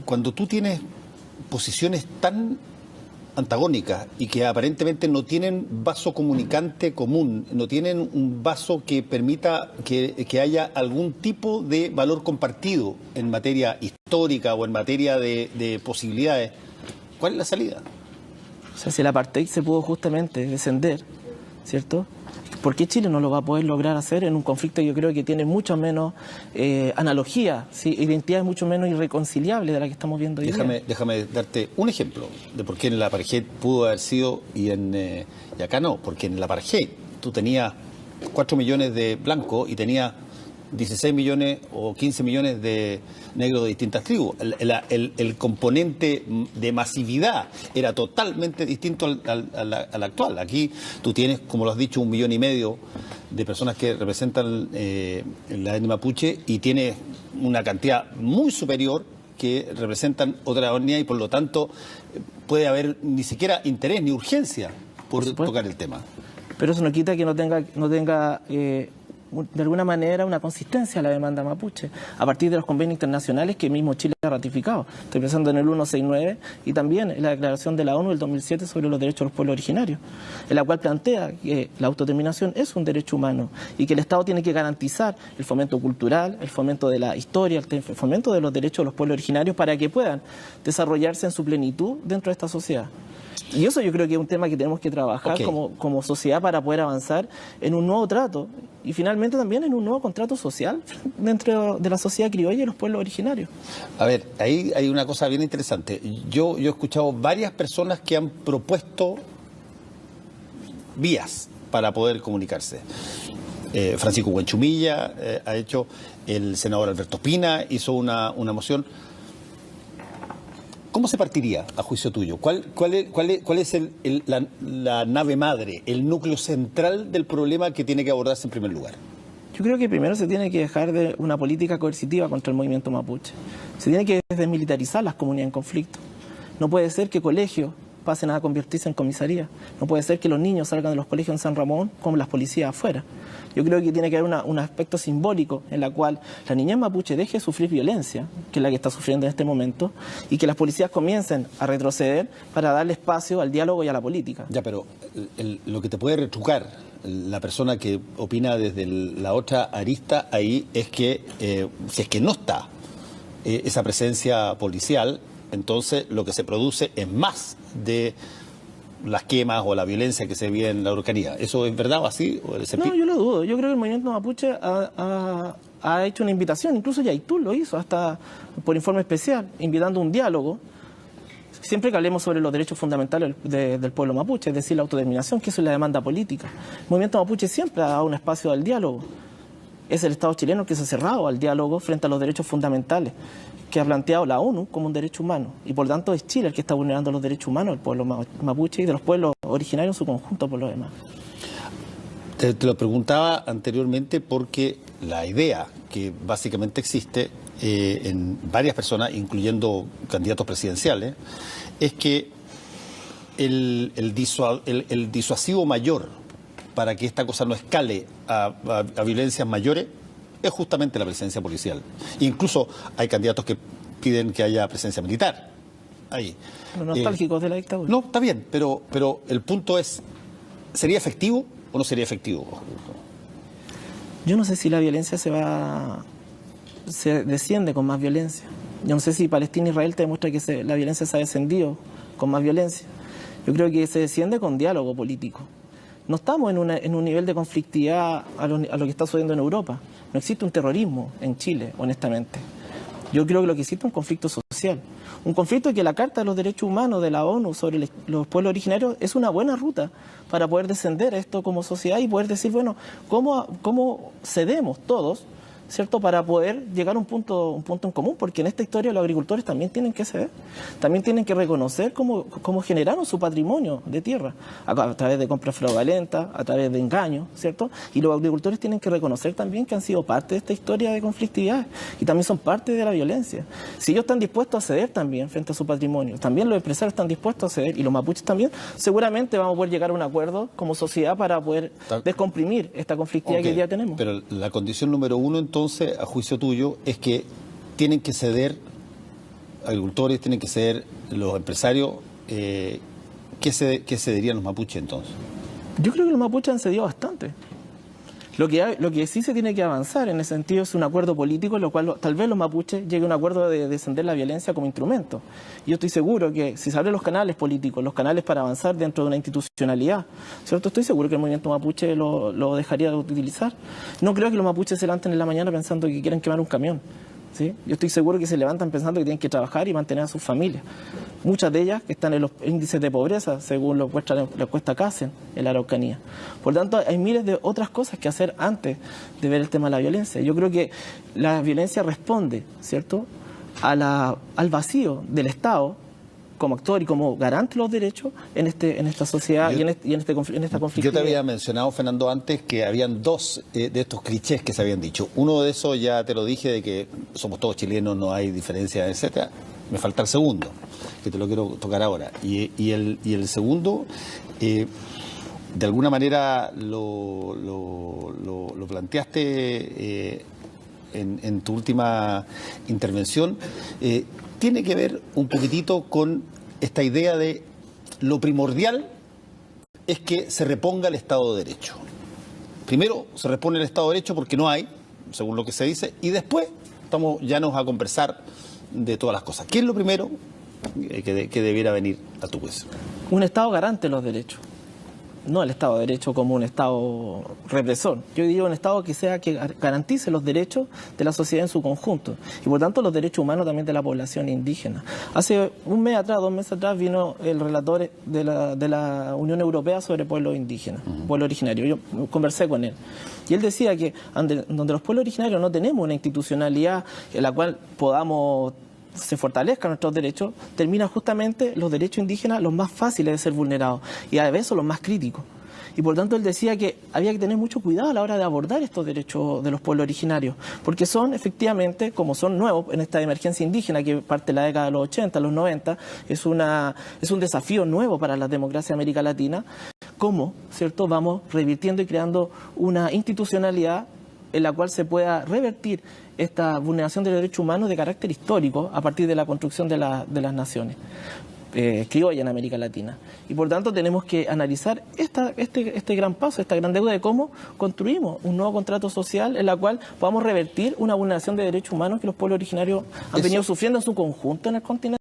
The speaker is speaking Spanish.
cuando tú tienes posiciones tan antagónicas y que aparentemente no tienen vaso comunicante común, no tienen un vaso que permita que haya algún tipo de valor compartido en materia histórica o en materia de posibilidades, ¿cuál es la salida? O sea, si el apartheid se pudo justamente descender, ¿cierto? ¿Por qué Chile no lo va a poder lograr hacer en un conflicto que yo creo que tiene mucho menos analogía, ¿sí? Identidades mucho menos irreconciliables de la que estamos viendo hoy día? Déjame darte un ejemplo de por qué en el apartheid pudo haber sido y acá no, porque en el apartheid tú tenías 4 millones de blancos y tenías 16 millones o 15 millones de negros de distintas tribus. El componente de masividad era totalmente distinto al actual. Aquí tú tienes, como lo has dicho, 1,5 millones de personas que representan la etnia mapuche y tienes una cantidad muy superior que representan otra etnia y por lo tanto puede haber ni siquiera interés ni urgencia por tocar el tema. Pero eso no quita que no tenga de alguna manera una consistencia a la demanda mapuche, a partir de los convenios internacionales que mismo Chile ha ratificado. Estoy pensando en el 169 y también en la declaración de la ONU del 2007 sobre los derechos de los pueblos originarios, en la cual plantea que la autodeterminación es un derecho humano y que el Estado tiene que garantizar el fomento cultural, el fomento de la historia, el fomento de los derechos de los pueblos originarios para que puedan desarrollarse en su plenitud dentro de esta sociedad. Y eso yo creo que es un tema que tenemos que trabajar como sociedad para poder avanzar en un nuevo trato y finalmente también en un nuevo contrato social dentro de la sociedad criolla y los pueblos originarios. A ver, ahí hay una cosa bien interesante. Yo he escuchado varias personas que han propuesto vías para poder comunicarse. Francisco Huenchumilla ha hecho, el senador Alberto Espina hizo una moción. ¿Cómo se partiría, a juicio tuyo? ¿Cuál es la nave madre, el núcleo central del problema que tiene que abordarse en primer lugar? Yo creo que primero se tiene que dejar de una política coercitiva contra el movimiento mapuche. Se tiene que desmilitarizar las comunidades en conflicto. No puede ser que colegios pasen a convertirse en comisaría. No puede ser que los niños salgan de los colegios en San Ramón con las policías afuera. Yo creo que tiene que haber un aspecto simbólico en la cual la niñez mapuche deje de sufrir violencia, que es la que está sufriendo en este momento, y que las policías comiencen a retroceder para darle espacio al diálogo y a la política. Ya, pero lo que te puede retrucar la persona que opina desde la otra arista ahí es que si es que no está esa presencia policial, entonces lo que se produce es más de las quemas o la violencia que se vive en la Araucanía. ¿Eso es verdad o así? No, yo lo dudo. Yo creo que el movimiento mapuche ha hecho una invitación, incluso Yaitul lo hizo, hasta por informe especial, invitando un diálogo, siempre que hablemos sobre los derechos fundamentales del pueblo mapuche, es decir, la autodeterminación, que eso es la demanda política. El movimiento mapuche siempre ha dado un espacio al diálogo. Es el Estado chileno que se ha cerrado al diálogo frente a los derechos fundamentales que ha planteado la ONU como un derecho humano. Y por tanto es Chile el que está vulnerando los derechos humanos del pueblo mapuche y de los pueblos originarios en su conjunto por lo demás. Te lo preguntaba anteriormente porque la idea que básicamente existe en varias personas, incluyendo candidatos presidenciales, es que el disuasivo mayor para que esta cosa no escale a violencias mayores es justamente la presencia policial. Incluso hay candidatos que piden que haya presencia militar ahí. Los nostálgicos de la dictadura. No, está bien, pero el punto es, ¿sería efectivo o no sería efectivo? Yo no sé si la violencia se desciende con más violencia. Yo no sé si Palestina e Israel te demuestra que la violencia se ha descendido con más violencia. Yo creo que se desciende con diálogo político. No estamos en un nivel de conflictividad a lo que está sucediendo en Europa. No existe un terrorismo en Chile, honestamente. Yo creo que lo que existe es un conflicto social. Un conflicto que la Carta de los Derechos Humanos de la ONU sobre los pueblos originarios es una buena ruta para poder descender esto como sociedad y poder decir, bueno, ¿cómo cedemos todos, ¿cierto?, para poder llegar a un punto en común? Porque en esta historia los agricultores también tienen que ceder, también tienen que reconocer cómo generaron su patrimonio de tierra, a través de compras fraudulentas, a través de engaños, ¿cierto? Y los agricultores tienen que reconocer también que han sido parte de esta historia de conflictividad y también son parte de la violencia. Si ellos están dispuestos a ceder también frente a su patrimonio, también los empresarios están dispuestos a ceder y los mapuches también, seguramente vamos a poder llegar a un acuerdo como sociedad para poder descomprimir esta conflictividad que hoy día tenemos. Pero la condición número uno, entonces, a juicio tuyo, es que tienen que ceder agricultores, tienen que ser los empresarios. ¿Qué se dirían los mapuches entonces? Yo creo que los mapuches han cedido bastante. Lo que sí se tiene que avanzar en ese sentido es un acuerdo político, en lo cual tal vez los mapuches lleguen a un acuerdo de descender la violencia como instrumento. Y yo estoy seguro que si se abren los canales políticos, los canales para avanzar dentro de una institucionalidad, ¿cierto? Estoy seguro que el movimiento mapuche lo dejaría de utilizar. No creo que los mapuches se levanten en la mañana pensando que quieren quemar un camión, ¿sí? Yo estoy seguro que se levantan pensando que tienen que trabajar y mantener a sus familias. Muchas de ellas que están en los índices de pobreza, según lo muestra la encuesta CACEN en la Araucanía. Por tanto, hay miles de otras cosas que hacer antes de ver el tema de la violencia. Yo creo que la violencia responde, ¿cierto?, al vacío del Estado como actor y como garante de los derechos en esta sociedad y en esta conflictividad. Yo te había mencionado, Fernando, antes que habían dos de estos clichés que se habían dicho. Uno de esos ya te lo dije, de que somos todos chilenos, no hay diferencia, etcétera. Me falta el segundo, que te lo quiero tocar ahora. Y el segundo, de alguna manera lo planteaste en tu última intervención, tiene que ver un poquitito con esta idea de lo primordial es que se reponga el Estado de Derecho. Primero se repone el Estado de Derecho porque no hay, según lo que se dice, y después estamos llanos a conversar de todas las cosas. ¿Qué es lo primero que debiera venir a tu juicio? Un Estado garante de los derechos. No el Estado de Derecho como un Estado represor. Yo diría un Estado que garantice los derechos de la sociedad en su conjunto y por tanto los derechos humanos también de la población indígena. Hace un mes atrás, 2 meses atrás, vino el relator de la Unión Europea sobre pueblos indígenas, pueblo originario. Yo conversé con él y él decía que donde los pueblos originarios no tenemos una institucionalidad en la cual se fortalezcan nuestros derechos, terminan justamente los derechos indígenas los más fáciles de ser vulnerados y a veces los más críticos. Y por tanto él decía que había que tener mucho cuidado a la hora de abordar estos derechos de los pueblos originarios, porque son efectivamente, como son nuevos en esta emergencia indígena que parte de la década de los 80, los 90, es un desafío nuevo para la democracia de América Latina, cómo, ¿cierto?, vamos revirtiendo y creando una institucionalidad en la cual se pueda revertir esta vulneración de los derechos humanos de carácter histórico a partir de la construcción de las naciones criollas en América Latina. Y por tanto tenemos que analizar este gran paso, esta gran deuda de cómo construimos un nuevo contrato social en la cual podamos revertir una vulneración de derechos humanos que los pueblos originarios han venido sufriendo en su conjunto en el continente.